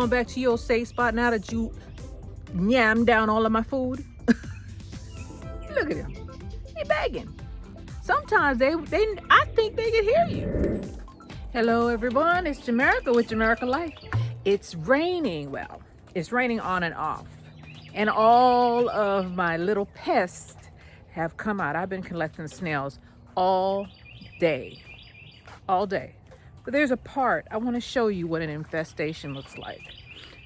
going back to your safe spot now that you yam down all of my food? Look at him. He begging. Sometimes I think they can hear you. Hello everyone, it's Jamaica with Jamaica Life. It's raining, well, it's raining on and off. And all of my little pests have come out. I've been collecting snails all day. All day. But there's a part, I want to show you what an infestation looks like.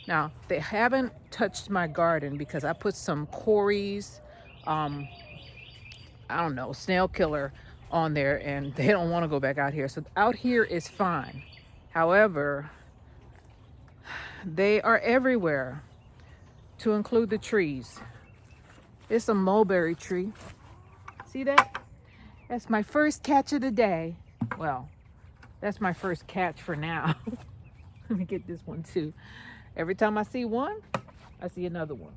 Now, they haven't touched my garden because I put some Corey's, I don't know, snail killer on there, and they don't want to go back out here. So out here is fine. However, they are everywhere, to include the trees. It's a mulberry tree. See that? That's my first catch of the day. Well, that's my first catch for now. Let me get this one too. Every time I see one, I see another one.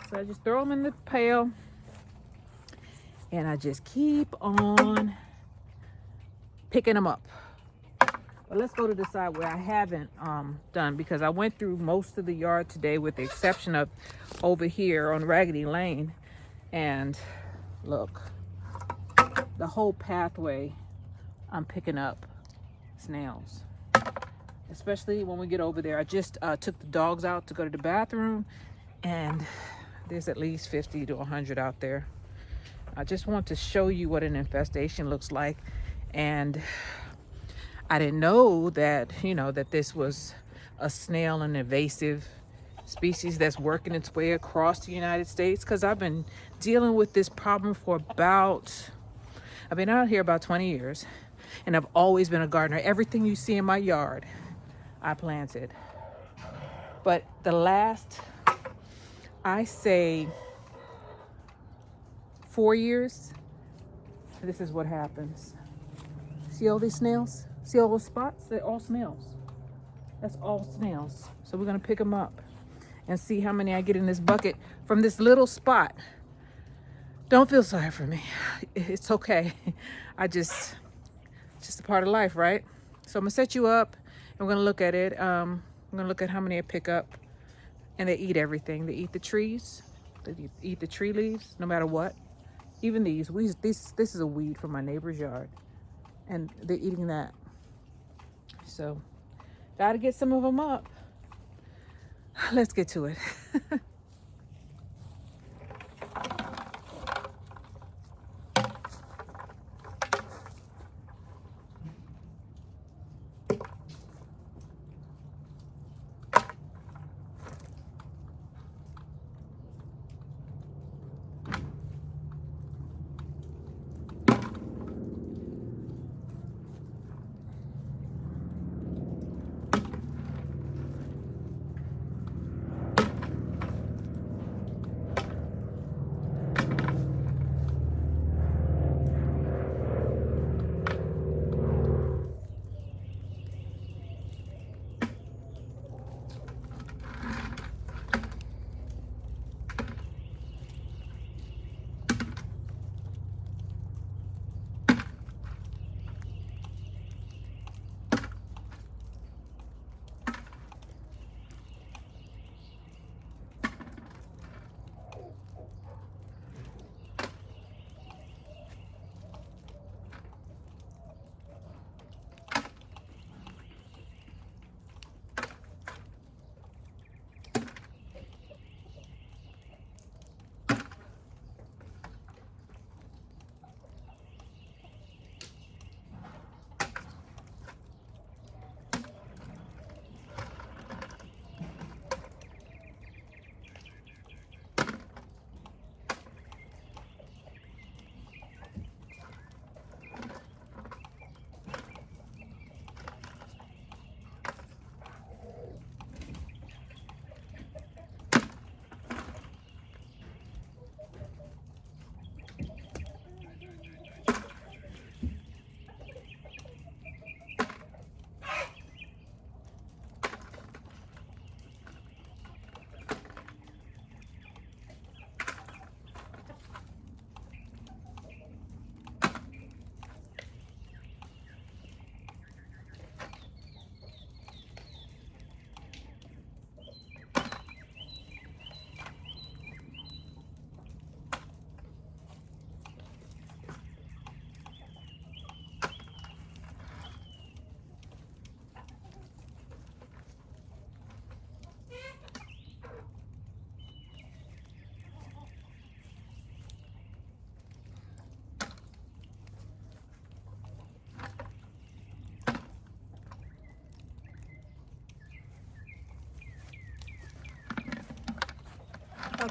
So I just throw them in the pail and I just keep on picking them up. But let's go to the side where I haven't done, because I went through most of the yard today with the exception of over here on Raggedy Lane. And look, the whole pathway I'm picking up snails. Especially when we get over there. I just took the dogs out to go to the bathroom, and there's at least 50 to 100 out there. I just want to show you what an infestation looks like. And I didn't know that, that this was a snail, an invasive species that's working its way across the United States, because I've been dealing with this problem for I've been out here about 20 years, and I've always been a gardener. Everything you see in my yard, I planted. But the last, I say, 4 years, this is what happens. See all these snails? See all those spots? They're all snails. That's all snails. So we're gonna pick them up and see how many I get in this bucket from this little spot. Don't feel sorry for me. It's okay. It's just a part of life, right? So I'm gonna set you up and we're gonna look at it. I'm gonna look at how many I pick up. And they eat everything. They eat the trees. They eat the tree leaves, no matter what. Even these weeds. This is a weed from my neighbor's yard, and they're eating that. So, gotta get some of them up. Let's get to it.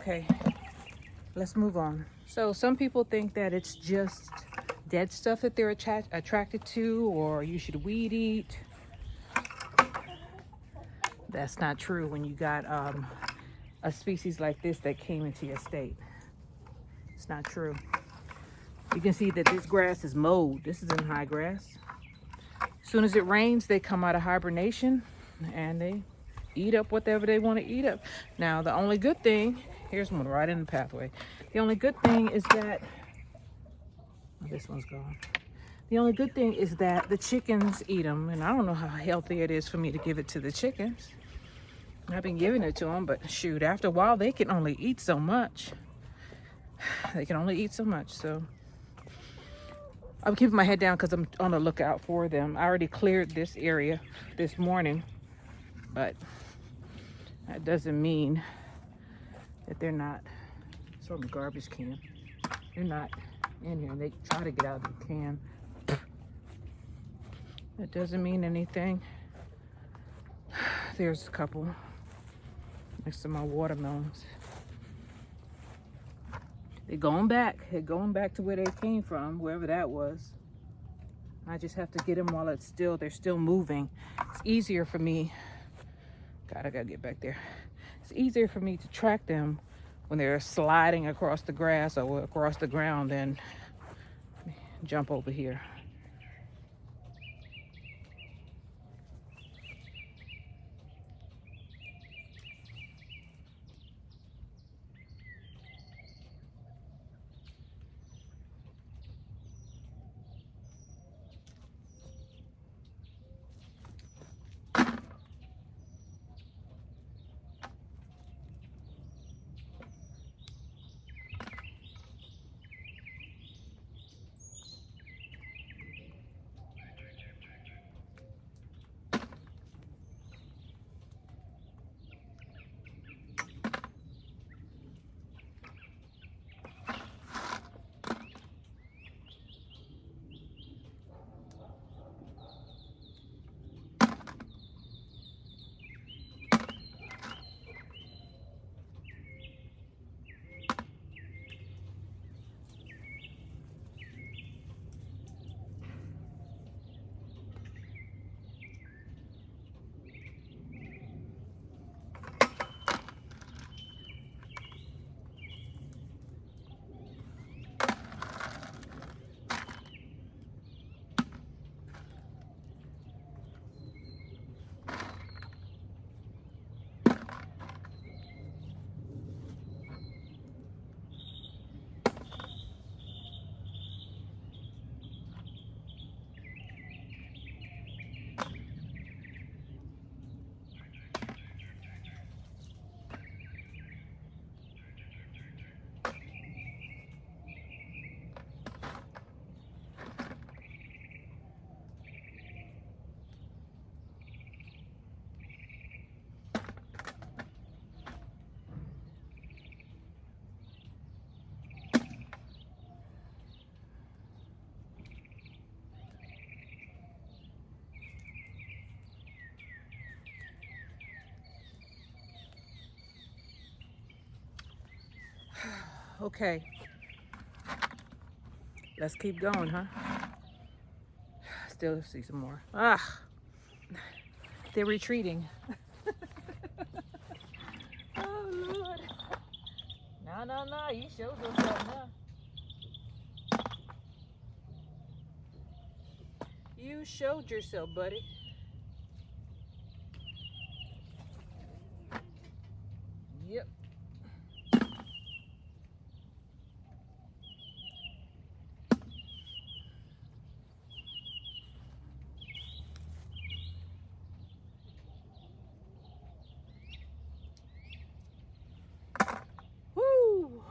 Okay, let's move on. So some people think that it's just dead stuff that they're attracted to, or you should weed eat. That's not true when you got a species like this that came into your state. It's not true. You can see that this grass is mowed. This isn't high grass. As soon as it rains, they come out of hibernation and they eat up whatever they want to eat up. Now, the only good thing, here's one right in the pathway. The only good thing is that, oh, this one's gone. The only good thing is that the chickens eat them, and I don't know how healthy it is for me to give it to the chickens. I've been giving it to them, but shoot, after a while, they can only eat so much. They can only eat so much, so I'm keeping my head down because I'm on the lookout for them. I already cleared this area this morning, but that doesn't mean that they're not. It's on the garbage can. They're not in here. They try to get out of the can. That doesn't mean anything. There's a couple next to my watermelons. They're going back. They're going back to where they came from, wherever that was. I just have to get them while they're still moving. It's easier for me. God, I gotta get back there. It's easier for me to track them when they're sliding across the grass or across the ground than jump over here. Okay, let's keep going, huh? Still see some more. They're retreating. Oh, Lord. No, you showed yourself now. You showed yourself, buddy. Yep. Woo!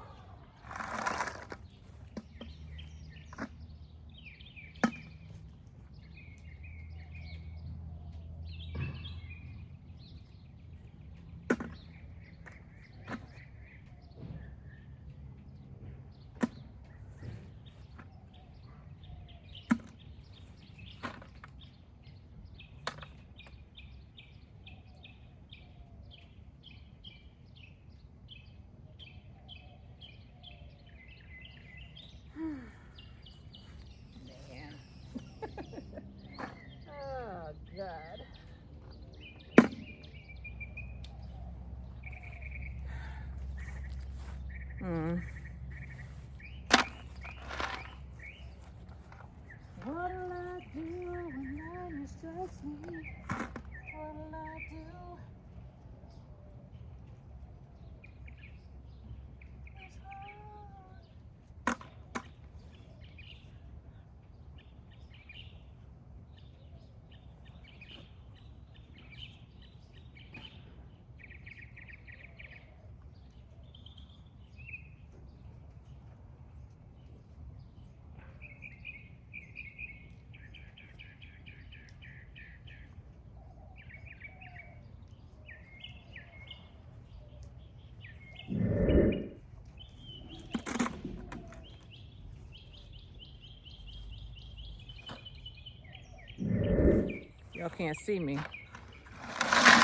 Y'all can't see me.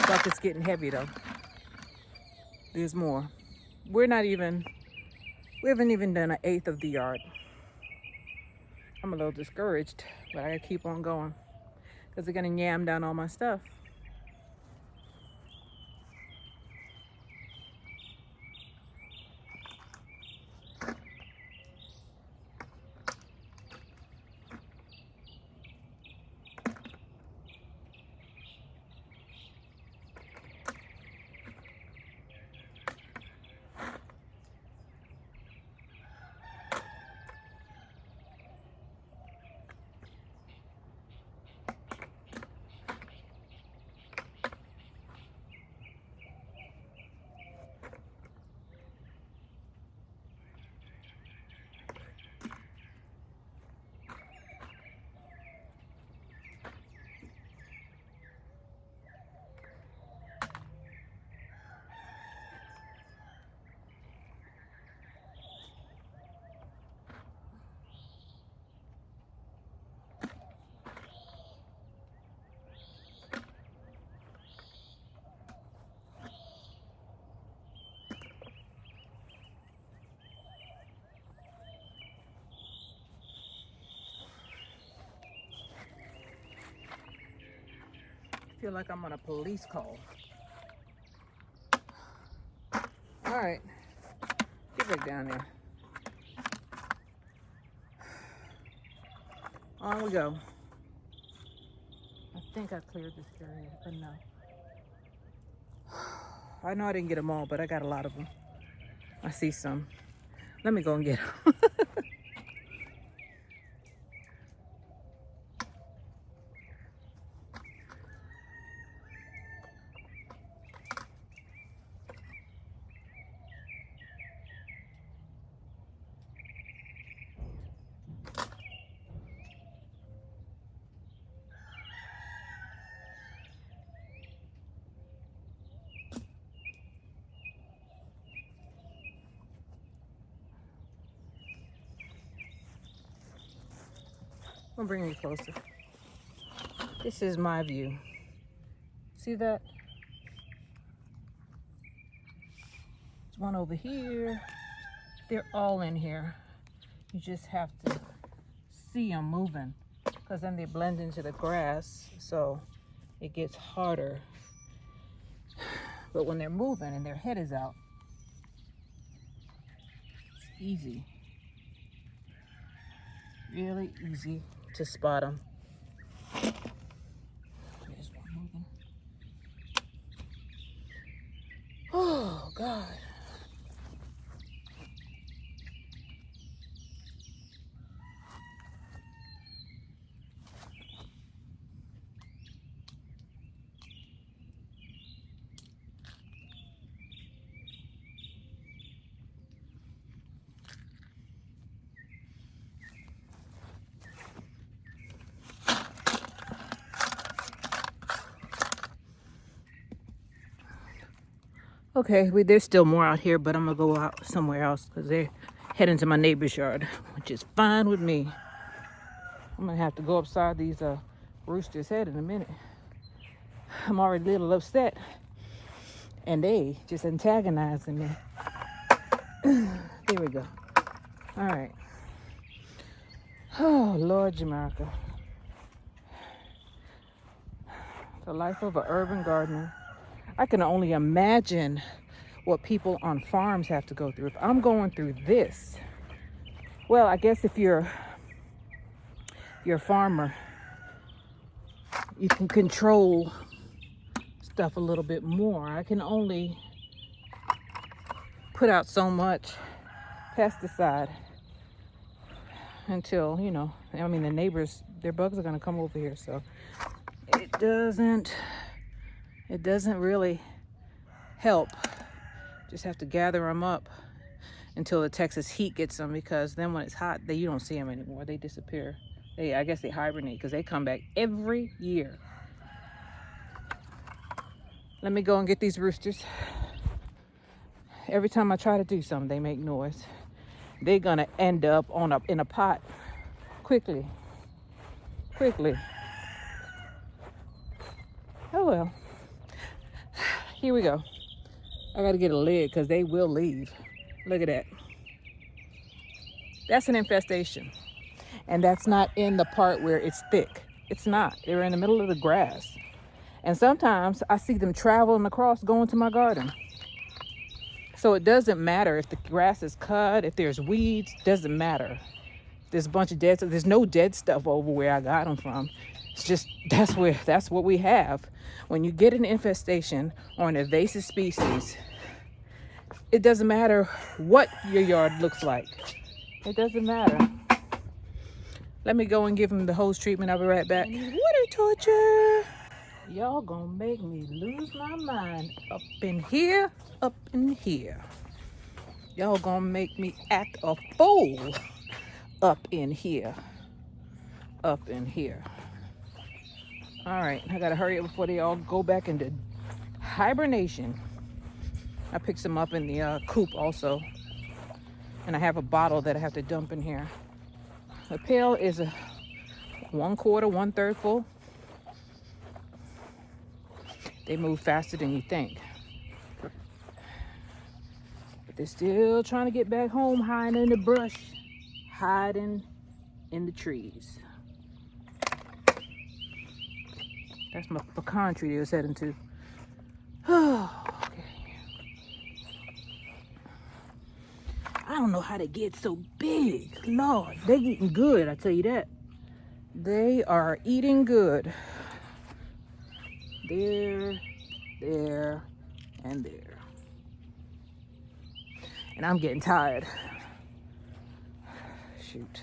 Bucket's getting heavy though. There's more. We haven't even done 1/8 of the yard. I'm a little discouraged, but I gotta keep on going because they're gonna yam down all my stuff. I feel like I'm on a police call. All right, get back down there. On we go. I think I cleared this area, but no. I know I didn't get them all, but I got a lot of them. I see some. Let me go and get them. I'm gonna bring you closer. This is my view. See that? There's one over here. They're all in here. You just have to see them moving, because then they blend into the grass, so it gets harder. But when they're moving and their head is out, it's easy. Really easy to spot them. There's one moving. Oh, God. Okay, there's still more out here, but I'm gonna go out somewhere else because they're heading to my neighbor's yard, which is fine with me. I'm gonna have to go upside these roosters' head in a minute. I'm already a little upset, and they just antagonizing me. There we go. All right. Oh, Lord Jamaica. The life of an urban gardener. I can only imagine what people on farms have to go through. If I'm going through this, well, I guess if you're a farmer, you can control stuff a little bit more. I can only put out so much pesticide until, I mean, the neighbors, their bugs are going to come over here. So it doesn't really help. Just have to gather them up until the Texas heat gets them, because then when it's hot, you don't see them anymore. They disappear. I guess they hibernate because they come back every year. Let me go and get these roosters. Every time I try to do something, they make noise. They're gonna end up in a pot quickly. Oh well. Here we go. I gotta get a lid because they will leave. Look at that. That's an infestation. And that's not in the part where it's thick. It's not. They're in the middle of the grass. And sometimes I see them traveling across going to my garden. So it doesn't matter if the grass is cut, if there's weeds, doesn't matter. There's a bunch of dead stuff. There's no dead stuff over where I got them from. It's just that's what we have. When you get an infestation or an invasive species, it doesn't matter what your yard looks like. It doesn't matter. Let me go and give him the hose treatment. I'll be right back. Water torture. Y'all gonna make me lose my mind up in here, up in here. Y'all gonna make me act a fool up in here, up in here. All right, I gotta hurry up before they all go back into hibernation. I picked some up in the coop also. And I have a bottle that I have to dump in here. The pail is a 1/4, 1/3 full. They move faster than you think. But they're still trying to get back home, hiding in the brush, hiding in the trees. That's my pecan tree they was heading to. Oh, okay. I don't know how they get so big. Lord, they're eating good, I tell you that. They are eating good. There, and there. And I'm getting tired. Shoot.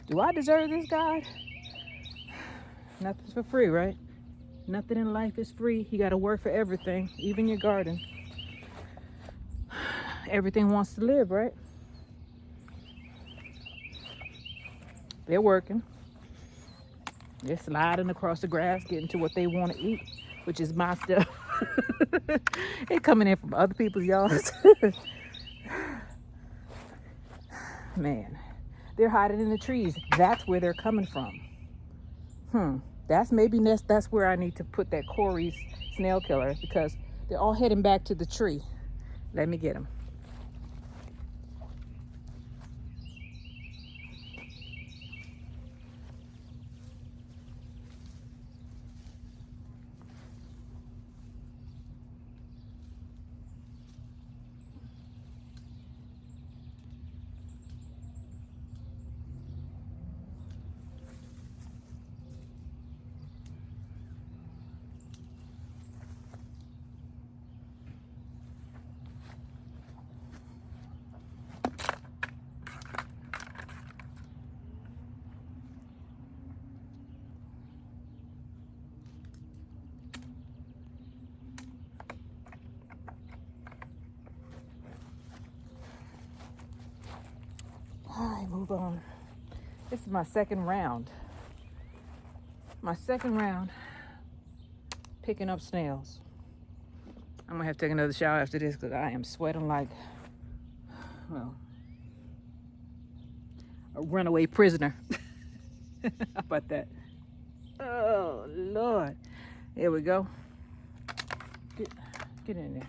Do I deserve this, God? Nothing's for free, right? Nothing in life is free. You gotta work for everything, even your garden. Everything wants to live, right? They're working. They're sliding across the grass, getting to what they want to eat, which is my stuff. They're coming in from other people's yards. Man, they're hiding in the trees. That's where they're coming from. That's where I need to put that Corey's snail killer, because they're all heading back to the tree. Let me get them. All right, move on. This is my second round. Picking up snails. I'm gonna have to take another shower after this because I am sweating like, well, a runaway prisoner. How about that? Oh, Lord. Here we go. Get in there.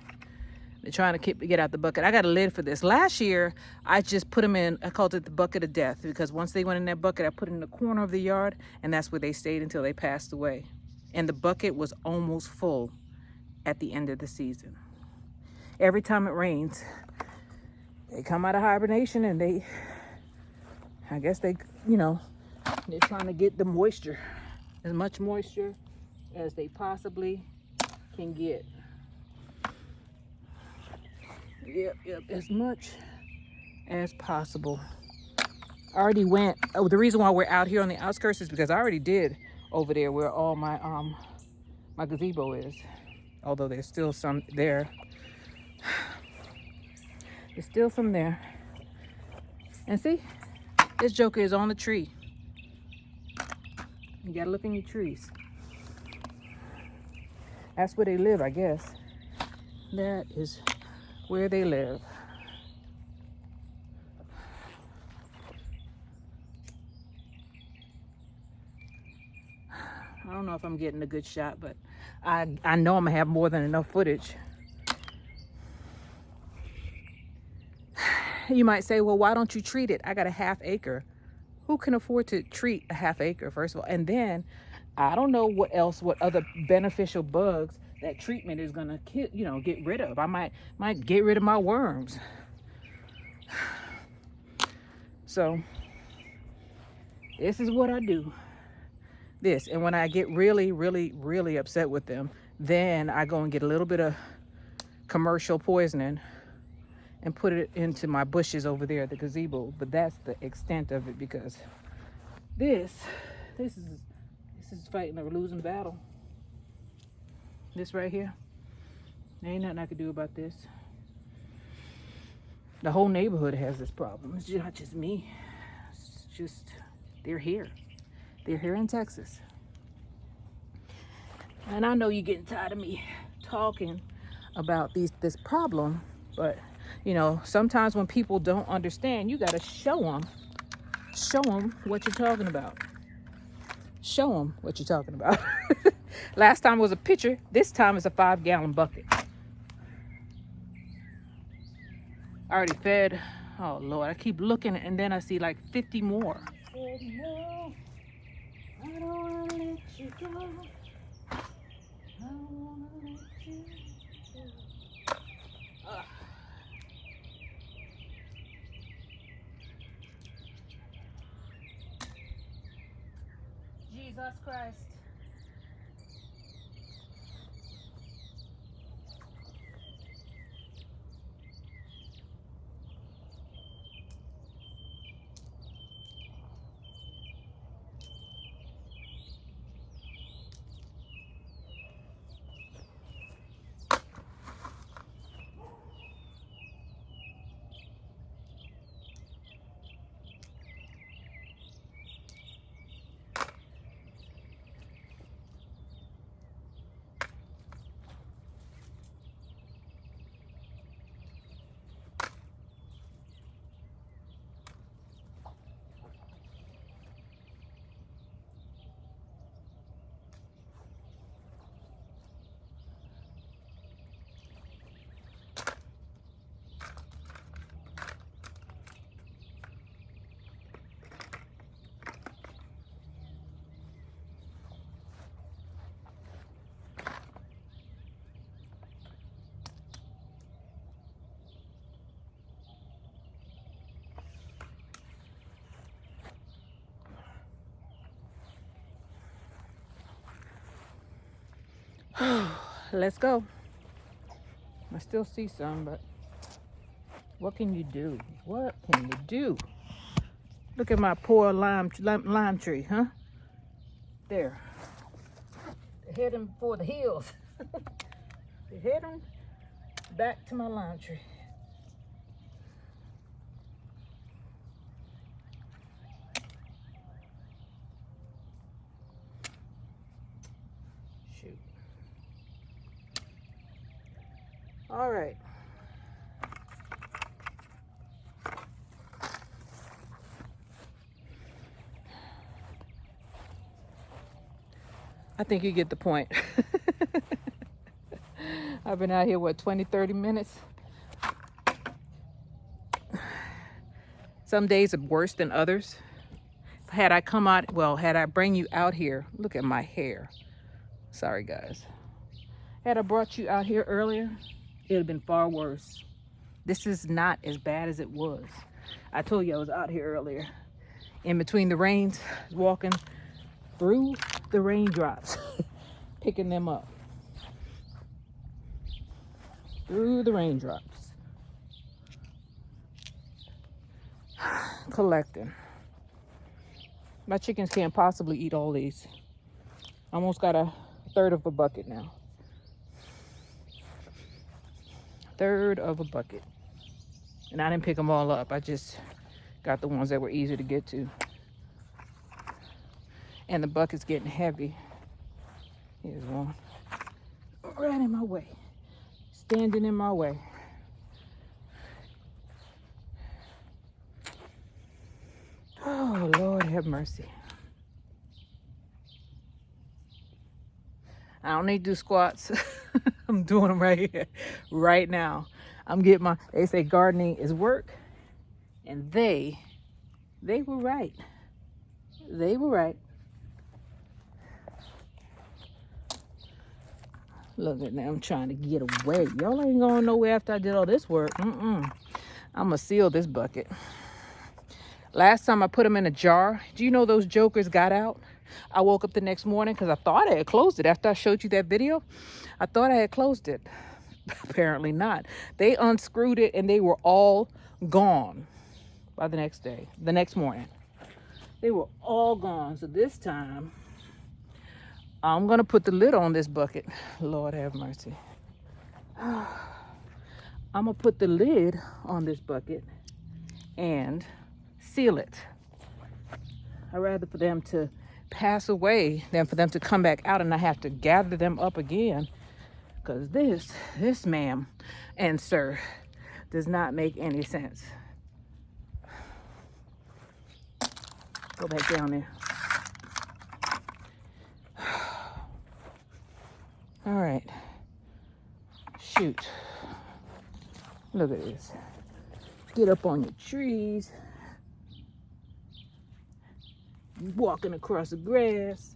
They're trying to get out the bucket. I got a lid for this. Last year, I just put them in, I called it the bucket of death, because once they went in that bucket, I put it in the corner of the yard, and that's where they stayed until they passed away. And the bucket was almost full at the end of the season. Every time it rains, they come out of hibernation, and I guess they're trying to get the moisture, as much moisture as they possibly can get. Yep, as much as possible. I already went. Oh, the reason why we're out here on the outskirts is because I already did over there where all my my gazebo is. Although there's still some there. There's still some there. And see, this joker is on the tree. You gotta look in your trees. That's where they live, I guess. That is where they live. don't know if I'm getting a good shot, but I know I'm gonna have more than enough footage. You might say, well, why don't you treat it? I got a ½ acre. Who can afford to treat a ½ acre, first of all? And then I don't know what other beneficial bugs that treatment is gonna get rid of. I might get rid of my worms. So this is what I do. This, and when I get really, really, really upset with them, then I go and get a little bit of commercial poisoning and put it into my bushes over there at the gazebo. But that's the extent of it, because this is fighting a losing battle. This right here, there ain't nothing I can do about this. The whole neighborhood has this problem. It's not just me. It's just, they're here. They're here in Texas. And I know you're getting tired of me talking about this problem, but sometimes when people don't understand, you got to show them what you're talking about. Show them what you're talking about. Last time was a pitcher. This time is a 5-gallon bucket. I already fed. Oh Lord, I keep looking and then I see like 50 more. No, I don't wanna let you go. I don't wanna let you go. Jesus Christ. Let's go. I still see some, but what can you do? What can you do? Look at my poor lime tree, huh? There. They're heading for the hills. They're heading back to my lime tree. Shoot. All right. I think you get the point. I've been out here, 20-30 minutes? Some days are worse than others. Had I bring you out here, look at my hair. Sorry, guys. Had I brought you out here earlier, it would have been far worse. This is not as bad as it was. I told you I was out here earlier. In between the rains, walking through the raindrops, picking them up. Through the raindrops. Collecting. My chickens can't possibly eat all these. Almost got a third of a bucket now. Third of a bucket. And I didn't pick them all up. I just got the ones that were easier to get to. And the bucket's getting heavy. Here's one. Right in my way. Standing in my way. Oh, Lord have mercy. I don't need to do squats. I'm doing them right here, right now. I'm getting my, they say gardening is work. And they were right. They were right. Look at them trying to get away. Y'all ain't going nowhere after I did all this work. I'm going to seal this bucket. Last time I put them in a jar, do you know those jokers got out? I woke up the next morning because I thought I had closed it. After I showed you that video, I thought I had closed it. Apparently not. They unscrewed it and they were all gone by the next day, the next morning. They were all gone. So this time, I'm going to put the lid on this bucket. Lord have mercy. I'm going to put the lid on this bucket and seal it. I'd rather for them to pass away than for them to come back out and I have to gather them up again. Because this ma'am and sir does not make any sense. Go back down there. All right. Shoot. Look at this. Get up on your trees. Walking across the grass.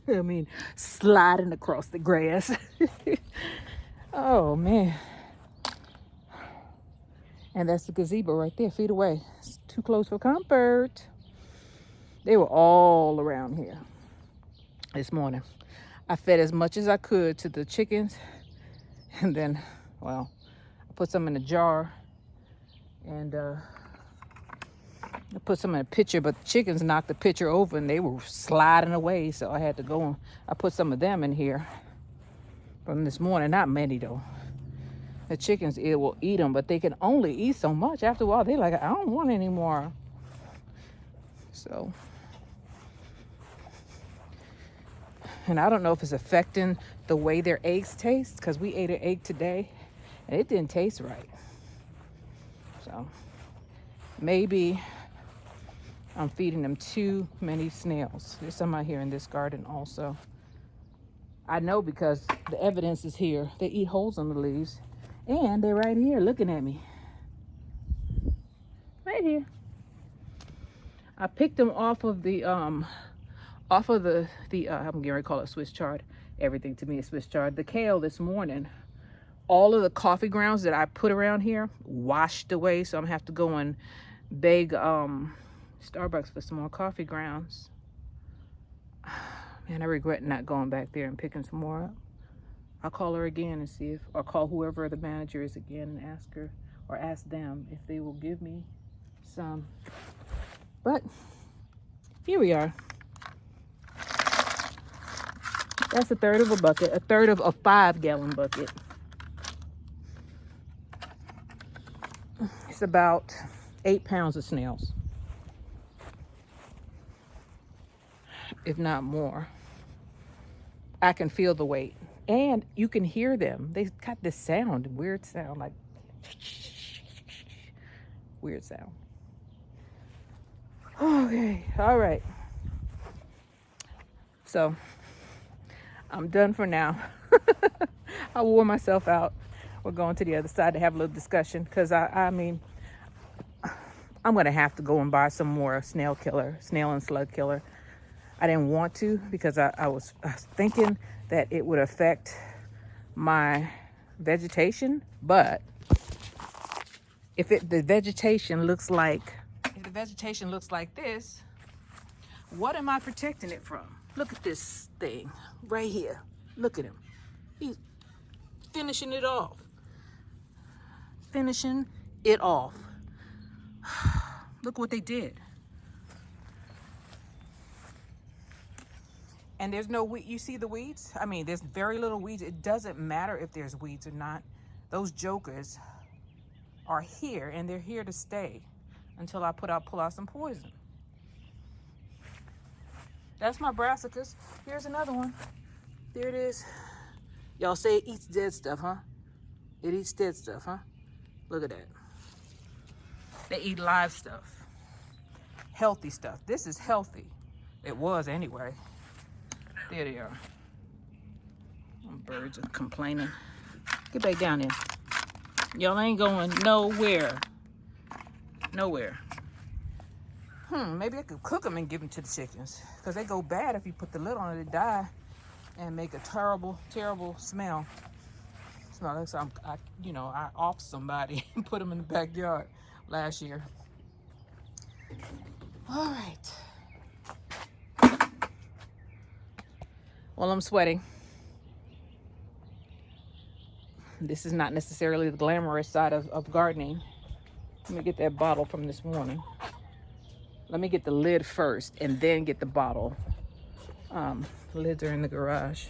I mean, sliding across the grass. Oh, man. And that's the gazebo right there, feet away. It's too close for comfort. They were all around here this morning. I fed as much as I could to the chickens. And then, well, I put some in a jar. And I put some in a pitcher, but the chickens knocked the pitcher over and they were sliding away. So I had to go and I put some of them in here from this morning. Not many, though. The chickens, it will eat them, but they can only eat so much. After a while, they're like, I don't want any more. So... and I don't know if it's affecting the way their eggs taste, because we ate an egg today and it didn't taste right. So maybe I'm feeding them too many snails. There's some out here in this garden also. I know because the evidence is here. They eat holes in the leaves and they're right here looking at me. Right here. I picked them off of the I'm getting ready to call it Swiss chard. Everything to me is Swiss chard. The kale this morning, all of the coffee grounds that I put around here washed away. So I'm gonna have to go and beg Starbucks for some more coffee grounds. Man, I regret not going back there and picking some more up. I'll call her again and see if, or call whoever the manager is again and ask her, or ask them if they will give me some. But here we are. That's a third of a bucket, a third of a 5-gallon bucket. It's about 8 pounds of snails, if not more. I can feel the weight and you can hear them. They got this sound, weird sound, like weird sound. Okay, all right. So I'm done for now. I wore myself out. We're going to the other side to have a little discussion because I mean, I'm going to have to go and buy some more snail and slug killer. I didn't want to because I was thinking that it would affect my vegetation, but if the vegetation looks like this, what am I protecting it from? Look at this thing right here. Look at him. He's finishing it off. Look what they did. And there's no weed. You see the weeds? I mean, there's very little weeds. It doesn't matter if there's weeds or not. Those jokers are here and they're here to stay until I pull out some poison. That's my brassicas. Here's another one. There it is. Y'all say it eats dead stuff, huh? It eats dead stuff, huh? Look at that. They eat live stuff. Healthy stuff. This is healthy. It was anyway. There they are. Birds are complaining. Get back down there. Y'all ain't going nowhere. Nowhere. Maybe I could cook them and give them to the chickens. Because they go bad if you put the lid on it, they die and make a terrible, terrible smell. It's not like I offed somebody and put them in the backyard last year. All right. Well, I'm sweating. This is not necessarily the glamorous side of gardening. Let me get that bottle from this morning. Let me get the lid first and then get the bottle. The lids are in the garage.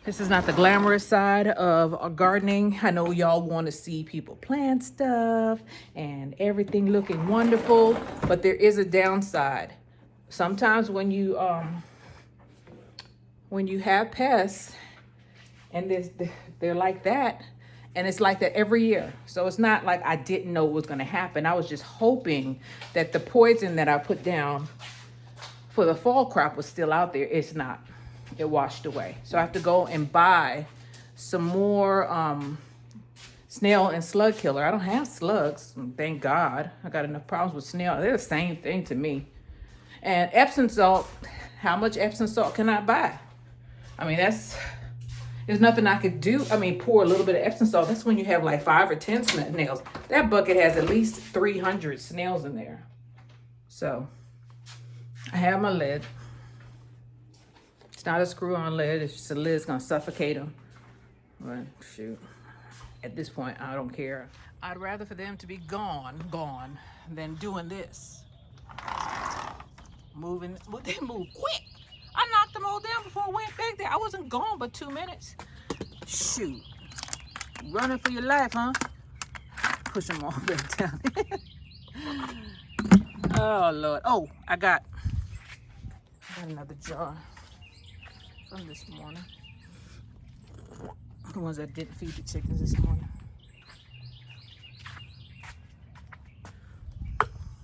This is not the glamorous side of gardening. I know y'all want to see people plant stuff and everything looking wonderful, but there is a downside. Sometimes when you have pests and they're like that, and it's like that every year. So it's not like I didn't know what was going to happen. I was just hoping that the poison that I put down for the fall crop was still out there. It's not. It washed away. So I have to go and buy some more snail and slug killer. I don't have slugs, thank God. I got enough problems with snail. They're the same thing to me. And Epsom salt, how much Epsom salt can I buy? I mean, there's nothing I could do. I mean, pour a little bit of Epsom salt. That's when you have like 5 or 10 snails. That bucket has at least 300 snails in there. So I have my lid. It's not a screw-on lid. It's just a lid. It's gonna suffocate them. But shoot, at this point, I don't care. I'd rather for them to be gone, than doing this. Moving, well, they move quick. I knocked them all down before I went back there. I wasn't gone but 2 minutes. Shoot. Running for your life, huh? Push them all back down. Oh, Lord. Oh, I got another jar from this morning. The ones that didn't feed the chickens this morning.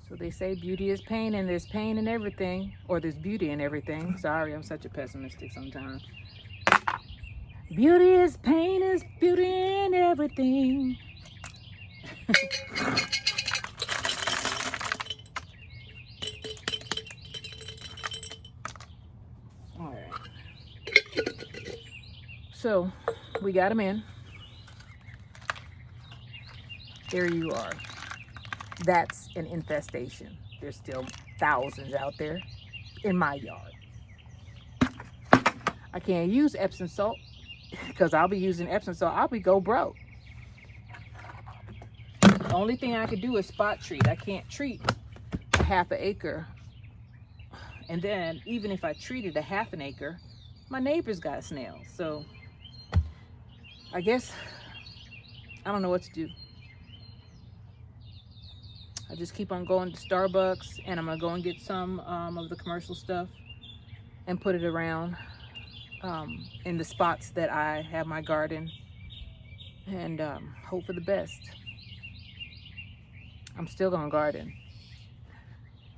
So they say beauty is pain, and there's pain in everything, or there's beauty in everything. Sorry, I'm such a pessimistic sometimes. Beauty is pain, is beauty in everything. All right. So we got them in. There you are. That's an infestation. There's still thousands out there in my yard. I can't use Epsom salt because I'll be using Epsom salt. I'll be go broke. The only thing I could do is spot treat. I can't treat a half an acre. And then even if I treated a half an acre, my neighbor's got snails. So I guess I don't know what to do. I just keep on going to Starbucks, and I'm gonna go and get some of the commercial stuff and put it around in the spots that I have my garden, and hope for the best. I'm still gonna garden.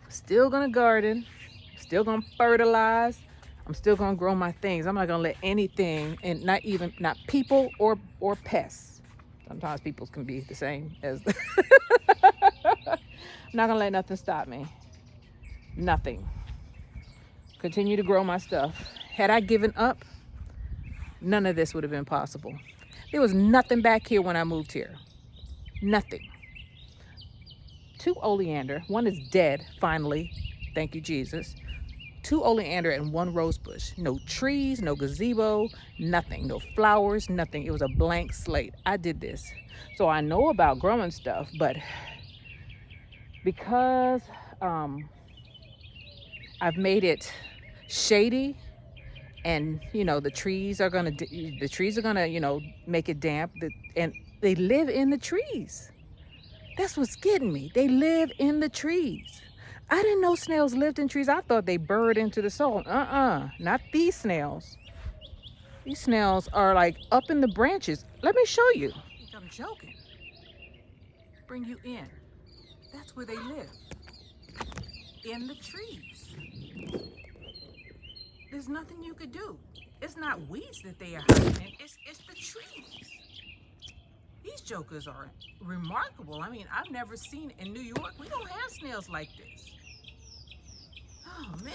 Still gonna garden. Still gonna fertilize. I'm still gonna grow my things. I'm not gonna let anything, and not people or pests. Sometimes people can be the same as. I'm not gonna let nothing stop me. Nothing. Continue to grow my stuff. Had I given up, none of this would have been possible. There was nothing back here when I moved here. Nothing. 2 oleander. One is dead, finally. Thank you, Jesus. 2 oleander and 1 rose bush. No trees, no gazebo, nothing. No flowers, nothing. It was a blank slate. I did this. So I know about growing stuff, but because I've made it shady, and the trees are gonna make it damp, and they live in the trees. That's what's getting me. They live in the trees. I didn't know snails lived in trees. I thought they burrowed into the soil. Not these snails. These snails are like up in the branches. Let me show you. I think I'm joking. Bring you in. That's where they live. In the trees. There's nothing you could do. It's not weeds that they are hiding. It's the trees. These jokers are remarkable. I mean, I've never seen in New York. We don't have snails like this. Oh man.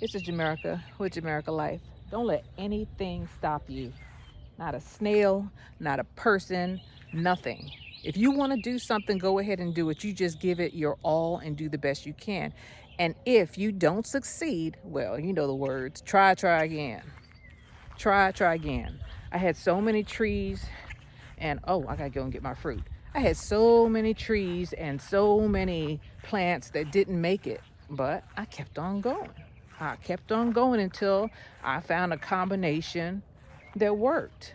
This is Jamaica with Jamaica Life. Don't let anything stop you. Not a snail, not a person, nothing. If you want to do something, go ahead and do it. You just give it your all and do the best you can. And if you don't succeed, well, you know the words, try again. Try again. I had so many trees and, oh, I gotta go and get my fruit. I had so many trees and so many plants that didn't make it, but I kept on going. I kept on going until I found a combination that worked.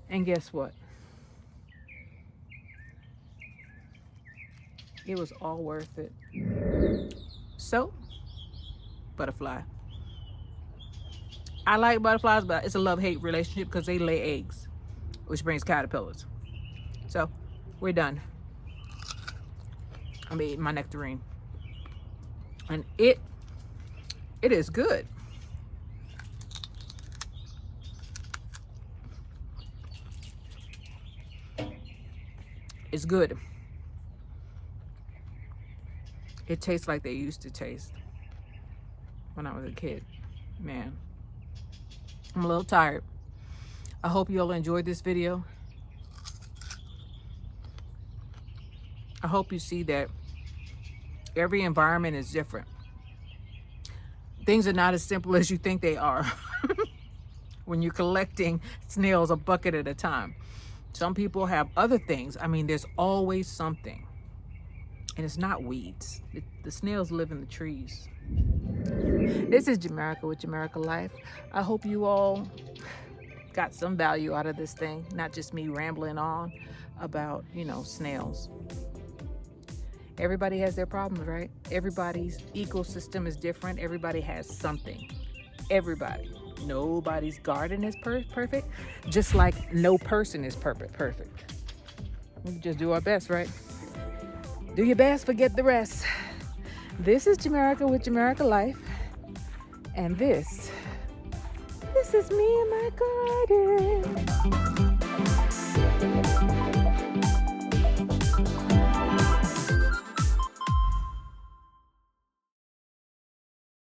And guess what? It was all worth it. So, butterfly. I like butterflies, but it's a love-hate relationship because they lay eggs, which brings caterpillars. So, we're done. I'm eating my nectarine. And it is good. It's good. It tastes like they used to taste when I was a kid. Man, I'm a little tired. I hope you all enjoyed this video. I hope you see that every environment is different. Things are not as simple as you think they are when you're collecting snails a bucket at a time. Some people have other things. I mean, there's always something. And it's not weeds. The snails live in the trees. This is Jamaica with Jamaica Life. I hope you all got some value out of this thing, not just me rambling on about, snails. Everybody has their problems, right? Everybody's ecosystem is different. Everybody has something. Everybody. Nobody's garden is perfect, just like no person is perfect. We just do our best, right? Do your best, forget the rest. This is Jamaica with Jamaica Life. And this is me in my garden.